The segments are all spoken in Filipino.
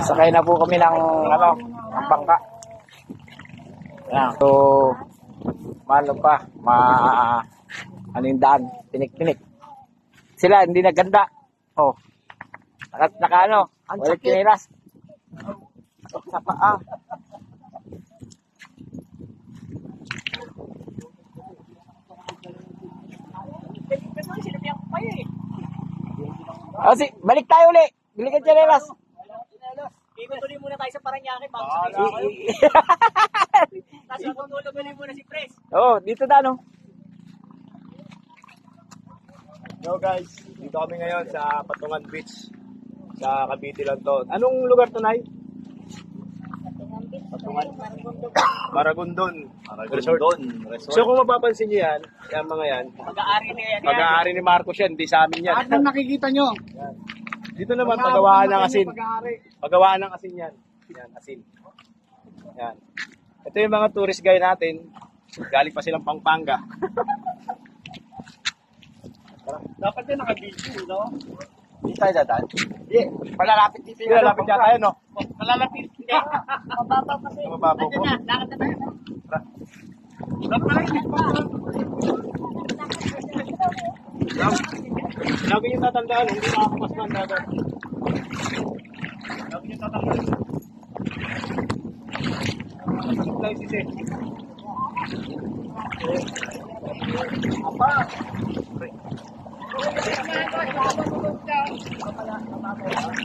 Sakay na po kami ng ng bangka. Yan. So, malo pa, ano yung daan, tinik-tinik. Sila, hindi naganda. Oh, naka ano, walang kinilas. Sa paa. Oh, balik tayo ulit. Bili ka kinilas. Ikutuloy muna tayo sa Paranaque bago sa Tapos tutulog muna si Pres. Oh, dito na no. Yo guys, dito kami ngayon sa Patungan Beach. Sa Cavite lang to. Anong lugar to, Nay? Patungan. Maragondon. Resort. So kung mapapansin niyo yan, yung mga yan, pag-aari ni Marcos yan, hindi sa amin yan. At nang nakikita nyo? Yan. Dito naman, pagawaan ng asin. Pagawaan ng asin yan. Yan, asin. Yan. Ito yung mga tourist guide natin. Galing pa silang Pampanga. Dapat din naka-video, no? Hindi tayo dadaan. Hindi, palalapit dito. Lalapit niya tayo, no? Palalapit, hindi. Mababaw kasi. Mababaw po. Lakad na tayo. Lagi niyo tatandaan, hindi makakapasman dagat. Lagi niyo tatandaan. Lang si Seth. Apa?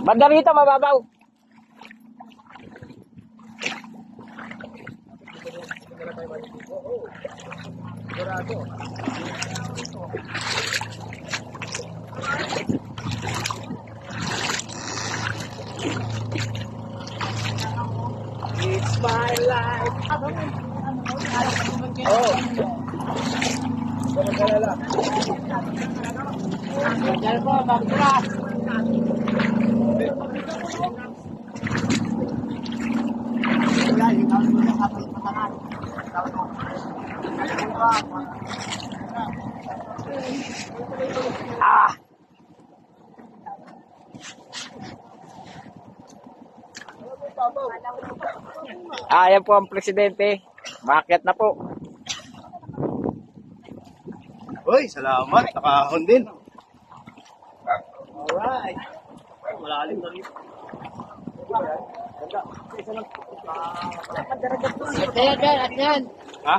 Banda rito, mababaw. It's my life. Oh. Magkalala. Diyan po, magkulas. Ah. Ayan po ang presidente. Maakyat na po. Uy, salamat. Nakahon din. Alright. Malalim na rin. At yan, at yan. Ha?